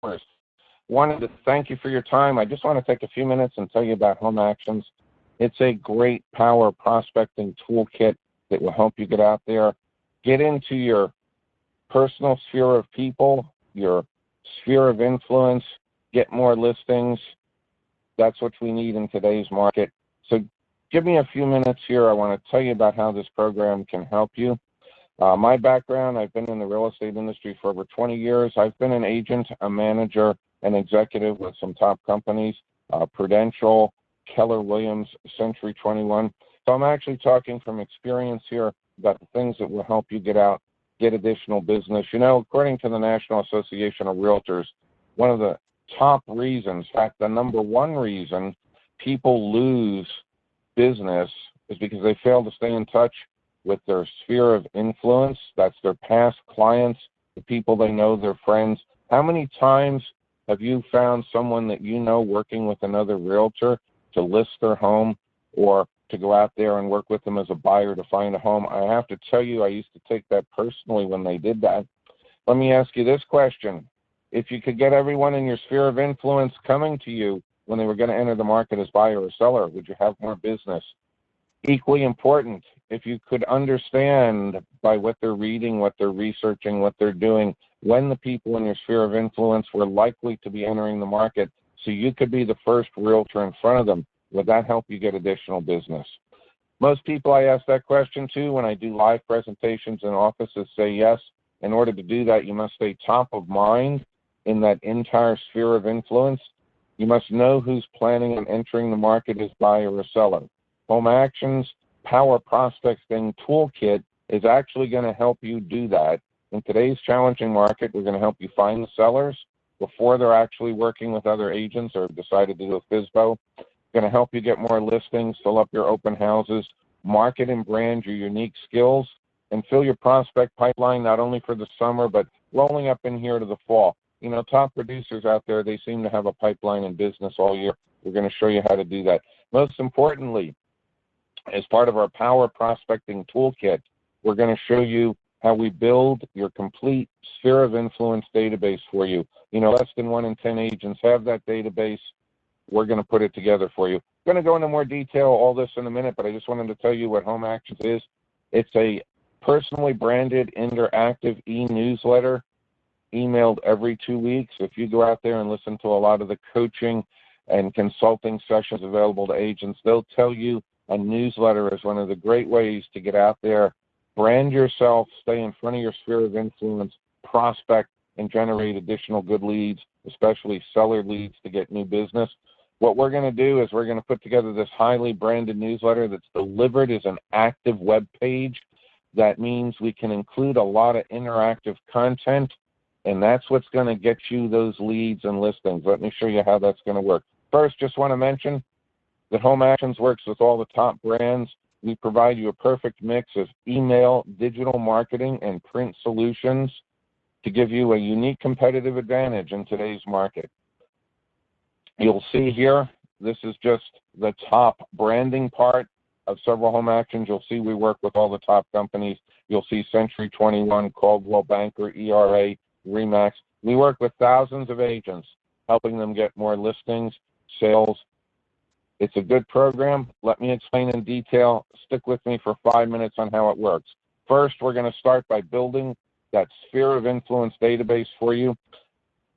Sowers. Wanted to thank you for your time. I just want to take a few minutes and tell you about HomeActions. It's a great power prospecting toolkit that will help you get out there, get into your personal sphere of people, your sphere of influence, get more listings. That's what we need in today's market. So give me a few minutes here. I want to tell you about how this program can help you. My background, I've been in the real estate industry for over 20 years. I've been an agent, a manager, an executive with some top companies, Prudential, Keller Williams, Century 21. So I'm actually talking from experience here about the things that will help you get out, get additional business. You know, according to the National Association of Realtors, one of the top reasons, in fact, the number one reason people lose business is because they fail to stay in touch with their sphere of influence. That's their past clients, the people they know, their friends. How many times have you found someone that you know working with another realtor to list their home or to go out there and work with them as a buyer to find a home? I have to tell you, I used to take that personally when they did that. Let me ask you this question. If you could get everyone in your sphere of influence coming to you when they were going to enter the market as buyer or seller, would you have more business? Equally important, if you could understand by what they're reading, what they're researching, what they're doing, when the people in your sphere of influence were likely to be entering the market, so you could be the first realtor in front of them, would that help you get additional business? Most people I ask that question to when I do live presentations in offices say yes. In order to do that, you must stay top of mind in that entire sphere of influence. You must know who's planning on entering the market as buyer or seller. HomeActions Power Prospecting Toolkit is actually going to help you do that. In today's challenging market, we're going to help you find the sellers before they're actually working with other agents or decided to do a FSBO. Going to help you get more listings, fill up your open houses, market and brand your unique skills, and fill your prospect pipeline not only for the summer, but rolling up in here to the fall. You know, top producers out there, they seem to have a pipeline in business all year. We're going to show you how to do that. Most importantly, as part of our Power Prospecting Toolkit, we're going to show you how we build your complete sphere of influence database for you. You know, less than 1 in 10 agents have that database. We're going to put it together for you. I'm going to go into more detail all this in a minute, but I just wanted to tell you what HomeActions is. It's a personally branded interactive e-newsletter emailed every 2 weeks. If you go out there and listen to a lot of the coaching and consulting sessions available to agents, they'll tell you a newsletter is one of the great ways to get out there, brand yourself, stay in front of your sphere of influence, prospect, and generate additional good leads, especially seller leads to get new business. What we're going to do is we're going to put together this highly branded newsletter that's delivered as an active web page. That means we can include a lot of interactive content, and that's what's going to get you those leads and listings. Let me show you how that's going to work. First, just want to mention that HomeActions works with all the top brands. We provide you a perfect mix of email, digital marketing, and print solutions to give you a unique competitive advantage in today's market. You'll see here, this is just the top branding part of several HomeActions. You'll see we work with all the top companies. You'll see Century 21, Coldwell Banker, ERA, RE/MAX. We work with thousands of agents, helping them get more listings, sales. It's a good program. Let me explain in detail. Stick with me for 5 minutes on how it works. First, we're going to start by building that sphere of influence database for you.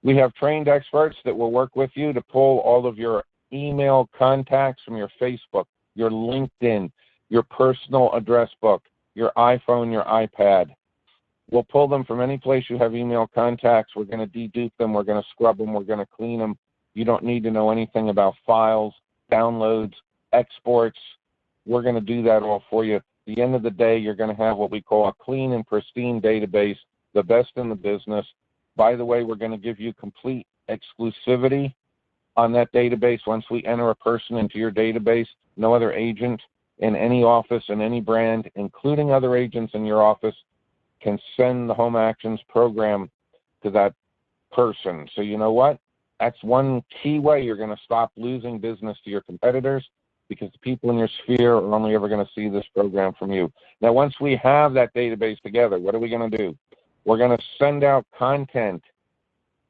We have trained experts that will work with you to pull all of your email contacts from your Facebook, your LinkedIn, your personal address book, your iPhone, your iPad. We'll pull them from any place you have email contacts. We're going to dedupe them. We're going to scrub them. We're going to clean them. You don't need to know anything about files, downloads, exports. We're going to do that all for you. At the end of the day, you're going to have what we call a clean and pristine database, the best in the business. By the way, we're going to give you complete exclusivity on that database. Once we enter a person into your database, no other agent in any office, in any brand, including other agents in your office, can send the HomeActions program to that person. So you know what? That's one key way you're going to stop losing business to your competitors, because the people in your sphere are only ever going to see this program from you. Now, once we have that database together, what are we going to do? We're going to send out content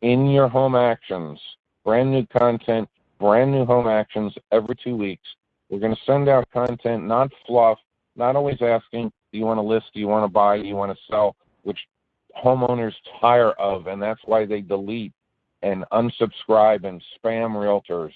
in your home actions, brand new content, brand new home actions every 2 weeks. We're going to send out content, not fluff, not always asking, do you want to list, do you want to buy, do you want to sell, which homeowners tire of, and that's why they delete and unsubscribe and spam realtors.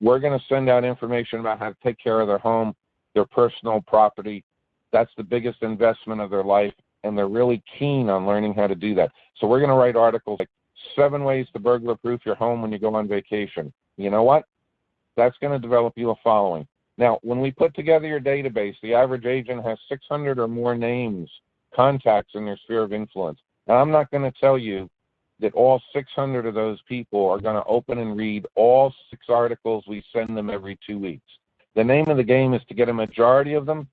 We're going to send out information about how to take care of their home, their personal property. That's the biggest investment of their life, and they're really keen on learning how to do that. So we're going to write articles like 7 ways to burglar-proof your home when you go on vacation. You know what? That's going to develop you a following. Now, when we put together your database, the average agent has 600 or more names, contacts in their sphere of influence. Now, I'm not going to tell you that all 600 of those people are going to open and read all 6 articles we send them every 2 weeks. The name of the game is to get a majority of them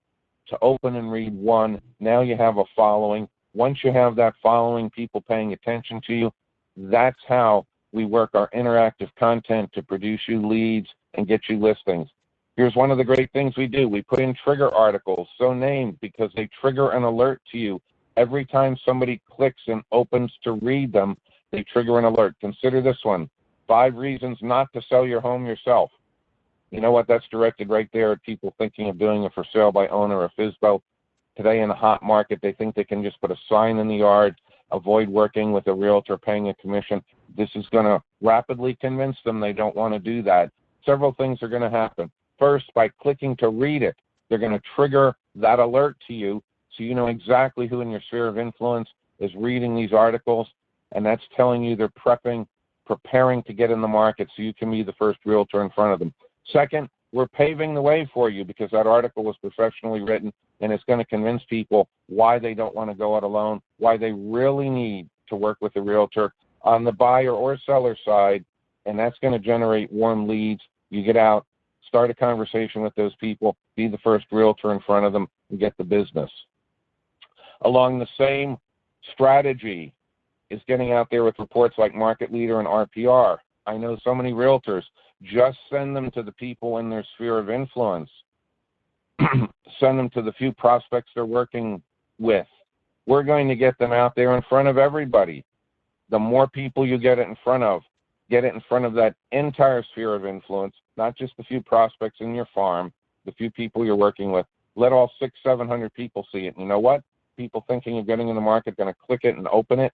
to open and read one. Now you have a following. Once you have that following, people paying attention to you, that's how we work our interactive content to produce you leads and get you listings. Here's one of the great things we do. We put in trigger articles, so named because they trigger an alert to you. Every time somebody clicks and opens to read them, they trigger an alert. Consider this one, 5 reasons not to sell your home yourself. You know what? That's directed right there at people thinking of doing a for sale by owner or FSBO. Today in a hot market, they think they can just put a sign in the yard, avoid working with a realtor, paying a commission. This is going to rapidly convince them they don't want to do that. Several things are going to happen. First, by clicking to read it, they're going to trigger that alert to you so you know exactly who in your sphere of influence is reading these articles, and that's telling you they're preparing to get in the market so you can be the first realtor in front of them. Second, we're paving the way for you because that article was professionally written, and it's going to convince people why they don't want to go it alone, why they really need to work with a realtor on the buyer or seller side, and that's going to generate warm leads. You get out, start a conversation with those people, be the first realtor in front of them, and get the business. Along the same strategy is getting out there with reports like Market Leader and RPR. I know so many realtors, just send them to the people in their sphere of influence. Send them to the few prospects they're working with. We're going to get them out there in front of everybody. The more people you get it in front of that entire sphere of influence, not just the few prospects in your farm, the few people you're working with. Let all 600-700 people see it. You know what? People thinking of getting in the market are going to click it and open it.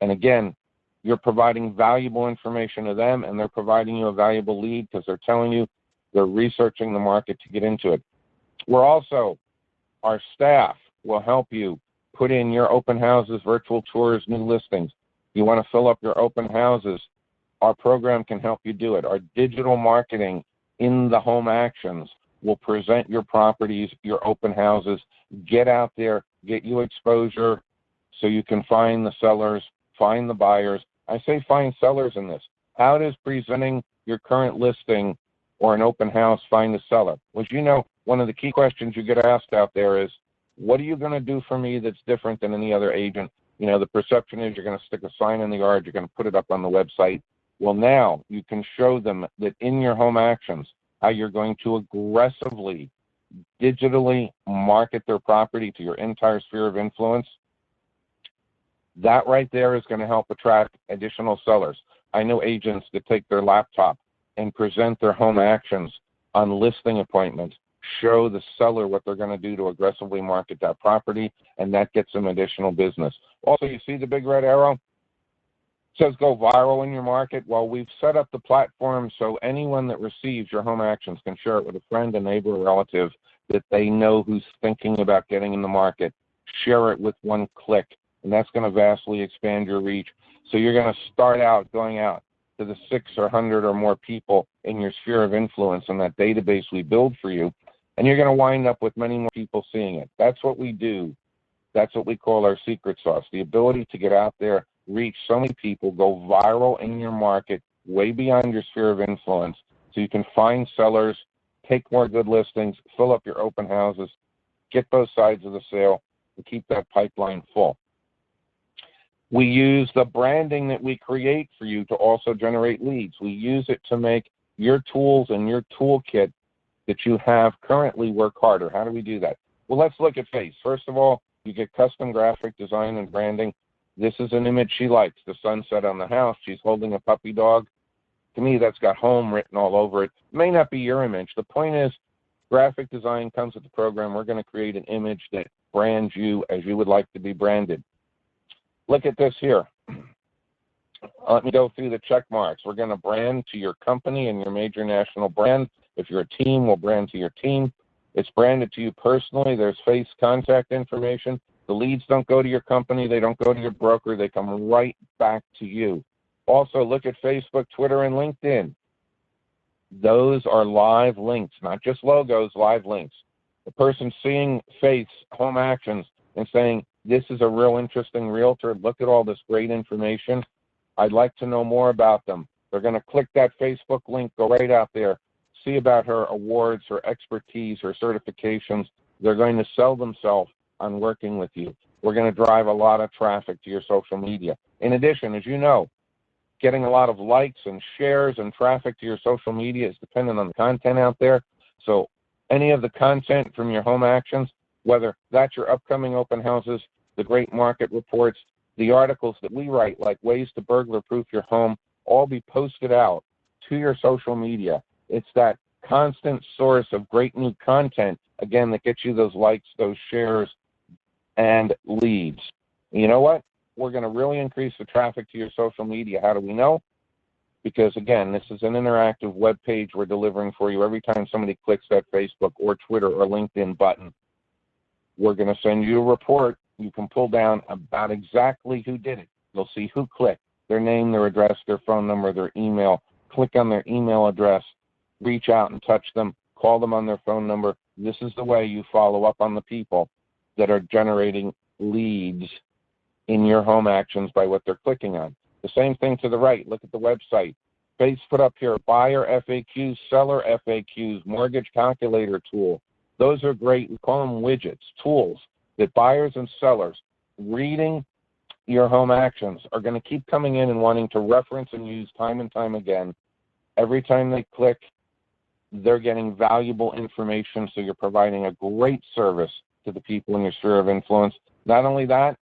And again, you're providing valuable information to them, and they're providing you a valuable lead because they're telling you they're researching the market to get into it. Our staff will help you put in your open houses, virtual tours, new listings. You want to fill up your open houses, our program can help you do it. Our digital marketing in the home actions will present your properties, your open houses, get out there, get you exposure so you can find the sellers, find the buyers. I say find sellers in this. How does presenting your current listing or an open house find a seller? Well, you know, one of the key questions you get asked out there is, what are you going to do for me that's different than any other agent? You know, the perception is you're going to stick a sign in the yard, you're going to put it up on the website. Well, now you can show them that in your home actions, how you're going to aggressively, digitally market their property to your entire sphere of influence. That right there is going to help attract additional sellers. I know agents that take their laptop and present their home actions on listing appointments, show the seller what they're going to do to aggressively market that property, and that gets them additional business. Also, you see the big red arrow? It says go viral in your market. Well, we've set up the platform so anyone that receives your home actions can share it with a friend, a neighbor, a relative that they know who's thinking about getting in the market. Share it with one click, and that's going to vastly expand your reach. So you're going to start out going out to the 600 or more people in your sphere of influence in that database we build for you, and you're going to wind up with many more people seeing it. That's what we do. That's what we call our secret sauce, the ability to get out there, reach so many people, go viral in your market, way beyond your sphere of influence, so you can find sellers, take more good listings, fill up your open houses, get both sides of the sale, and keep that pipeline full. We use the branding that we create for you to also generate leads. We use it to make your tools and your toolkit that you have currently work harder. How do we do that? Well, let's look at face. First of all, you get custom graphic design and branding. This is an image she likes, the sunset on the house. She's holding a puppy dog. To me, that's got home written all over it. It may not be your image. The point is, graphic design comes with the program. We're going to create an image that brands you as you would like to be branded. Look at this here. Let me go through the check marks. We're going to brand to your company and your major national brand. If you're a team, we'll brand to your team. It's branded to you personally. There's face contact information. The leads don't go to your company. They don't go to your broker. They come right back to you. Also, look at Facebook, Twitter, and LinkedIn. Those are live links, not just logos, live links. The person seeing face, HomeActions, and saying, this is a real interesting realtor. Look at all this great information. I'd like to know more about them. They're going to click that Facebook link, go right out there, see about her awards, her expertise, her certifications. They're going to sell themselves on working with you. We're going to drive a lot of traffic to your social media. In addition, as you know, getting a lot of likes and shares and traffic to your social media is dependent on the content out there. So any of the content from your HomeActions, whether that's your upcoming open houses, the great market reports, the articles that we write, like ways to burglar-proof your home, all be posted out to your social media. It's that constant source of great new content, again, that gets you those likes, those shares, and leads. You know what? We're going to really increase the traffic to your social media. How do we know? Because, again, this is an interactive web page we're delivering for you. Every time somebody clicks that Facebook or Twitter or LinkedIn button, we're going to send you a report you can pull down about exactly who did it. You'll see who clicked, their name, their address, their phone number, their email. Click on their email address, reach out and touch them, call them on their phone number. This is the way you follow up on the people that are generating leads in your HomeActions by what they're clicking on. The same thing to the right. Look at the website. Face put up here, buyer FAQs, seller FAQs, mortgage calculator tool. Those are great. We call them widgets, tools that buyers and sellers reading your HomeActions are going to keep coming in and wanting to reference and use time and time again. Every time they click, they're getting valuable information, so you're providing a great service to the people in your sphere of influence. Not only that,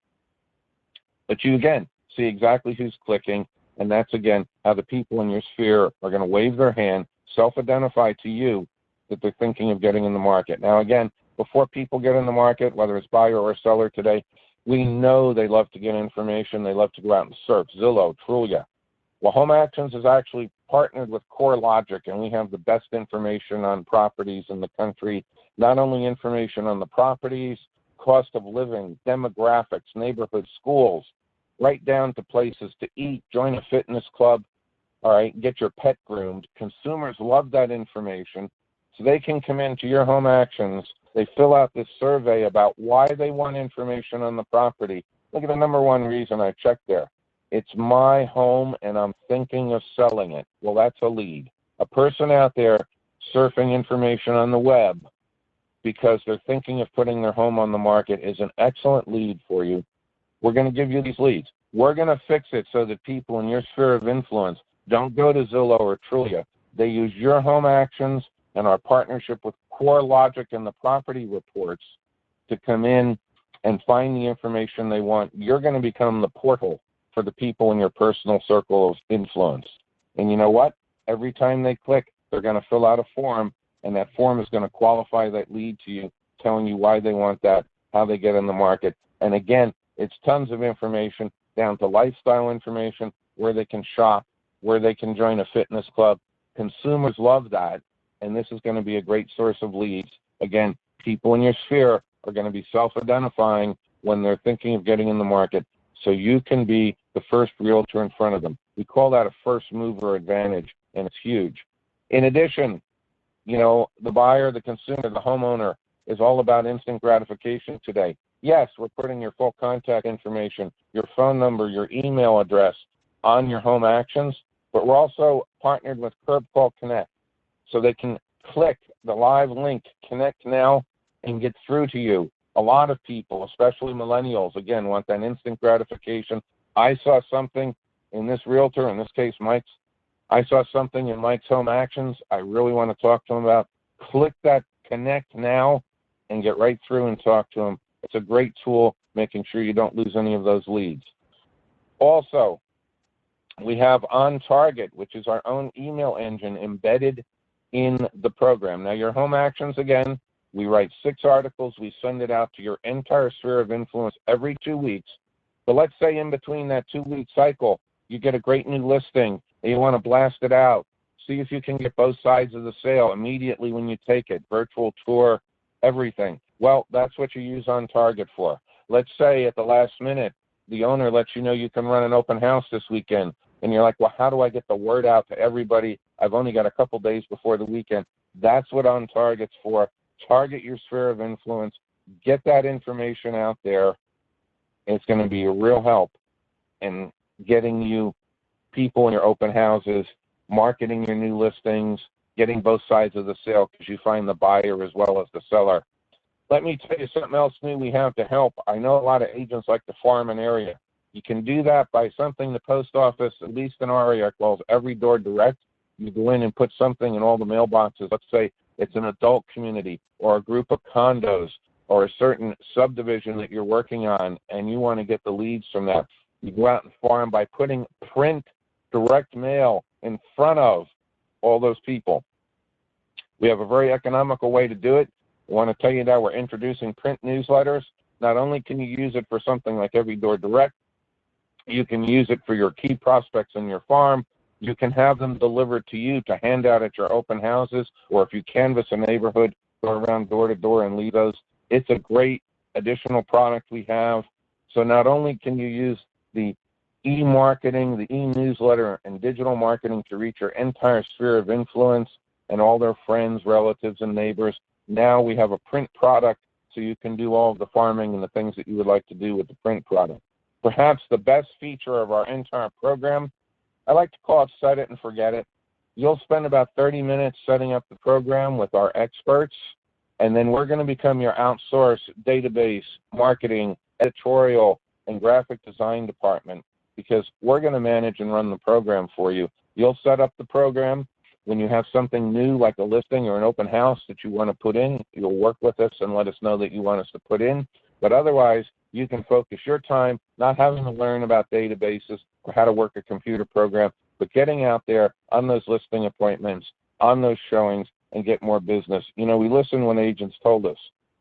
but you, again, see exactly who's clicking, and that's, again, how the people in your sphere are going to wave their hand, self-identify to you that they're thinking of getting in the market. Now, again, before people get in the market, whether it's buyer or seller today, we know they love to get information. They love to go out and surf, Zillow, Trulia. Well, HomeActions is actually partnered with CoreLogic, and we have the best information on properties in the country, not only information on the properties, cost of living, demographics, neighborhood, schools, right down to places to eat, join a fitness club, all right, get your pet groomed. Consumers love that information, so they can come into your HomeActions. They fill out this survey about why they want information on the property. Look at the number one reason I checked there. It's my home and I'm thinking of selling it. Well, that's a lead. A person out there surfing information on the web because they're thinking of putting their home on the market is an excellent lead for you. We're going to give you these leads. We're going to fix it so that people in your sphere of influence don't go to Zillow or Trulia. They use your HomeActions and our partnership with CoreLogic and the property reports to come in and find the information they want. You're going to become the portal for the people in your personal circle of influence. And you know what? Every time they click, they're going to fill out a form, and that form is going to qualify that lead to you, telling you why they want that, how they get in the market. And again, it's tons of information down to lifestyle information, where they can shop, where they can join a fitness club. Consumers love that. And this is going to be a great source of leads. Again, people in your sphere are going to be self-identifying when they're thinking of getting in the market, so you can be the first realtor in front of them. We call that a first mover advantage, and it's huge. In addition, you know, the buyer, the consumer, the homeowner is all about instant gratification today. Yes, we're putting your full contact information, your phone number, your email address on your HomeActions, but we're also partnered with Curb Call Connect. So they can click the live link, connect now, and get through to you. A lot of people, especially millennials, again, want that instant gratification. I saw something in this realtor, in this case Mike's, I saw something in Mike's HomeActions I really want to talk to him about. Click that connect now and get right through and talk to him. It's a great tool, making sure you don't lose any of those leads. Also, we have On Target, which is our own email engine embedded in the program. Now, your home actions, again, we write 6 articles. We send it out to your entire sphere of influence every 2 weeks. But let's say in between that 2-week cycle, you get a great new listing and you want to blast it out. See if you can get both sides of the sale immediately when you take it, virtual tour, everything. Well, that's what you use On Target for. Let's say at the last minute, the owner lets you know you can run an open house this weekend, and you're like, well, how do I get the word out to everybody? I've only got a couple days before the weekend. That's what On Target's for. Target your sphere of influence. Get that information out there. It's going to be a real help in getting you people in your open houses, marketing your new listings, getting both sides of the sale because you find the buyer as well as the seller. Let me tell you something else new we have to help. I know a lot of agents like to farm an area. You can do that by something the post office, at least in our area, calls Every Door Direct. You go in and put something in all the mailboxes. Let's say it's an adult community or a group of condos or a certain subdivision that you're working on, and you want to get the leads from that. You go out and farm by putting print direct mail in front of all those people. We have a very economical way to do it. I want to tell you that we're introducing print newsletters. Not only can you use it for something like Every Door Direct, you can use it for your key prospects in your farm. You can have them delivered to you to hand out at your open houses, or if you canvass a neighborhood, go around door to door and leave those. It's a great additional product we have. So not only can you use the e-marketing, the e-newsletter, and digital marketing to reach your entire sphere of influence and all their friends, relatives, and neighbors, now we have a print product so you can do all of the farming and the things that you would like to do with the print product. Perhaps the best feature of our entire program, I like to call it set it and forget it. You'll spend about 30 minutes setting up the program with our experts, and then we're going to become your outsourced database, marketing, editorial, and graphic design department, because we're going to manage and run the program for you. You'll set up the program. When you have something new like a listing or an open house that you want to put in, you'll work with us and let us know that you want us to put in. But otherwise, you can focus your time not having to learn about databases or how to work a computer program, but getting out there on those listing appointments, on those showings, and get more business. You know, we listened when agents told us,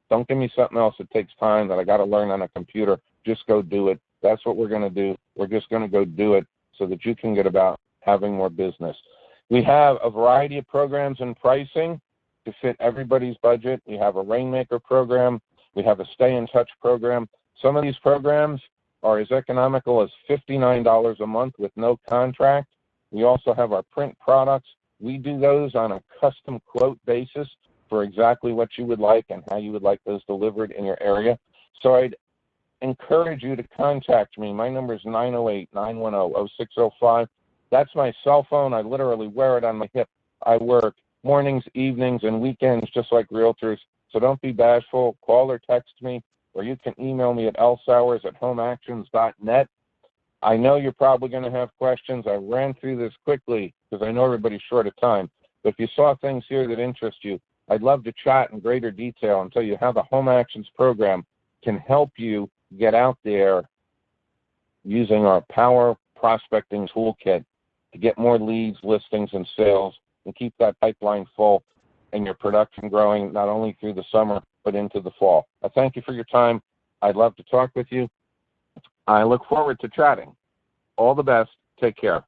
don't give me something else that takes time that I got to learn on a computer. Just go do it. That's what we're going to do. We're just going to go do it so that you can get about having more business. We have a variety of programs and pricing to fit everybody's budget. We have a Rainmaker program. We have a Stay in Touch program. Some of these programs are as economical as $59 a month with no contract. We also have our print products. We do those on a custom quote basis for exactly what you would like and how you would like those delivered in your area. So I'd encourage you to contact me. My number is 908-910-0605. That's my cell phone. I literally wear it on my hip. I work mornings, evenings, and weekends just like realtors. So don't be bashful. Call or text me, or you can email me at lsowers@homeactions.net. I know you're probably going to have questions. I ran through this quickly because I know everybody's short of time. But if you saw things here that interest you, I'd love to chat in greater detail and tell you how the Home Actions program can help you get out there using our Power Prospecting Toolkit to get more leads, listings, and sales, and keep that pipeline full and your production growing not only through the summer, but into the fall. I thank you for your time. I'd love to talk with you. I look forward to chatting. All the best. Take care.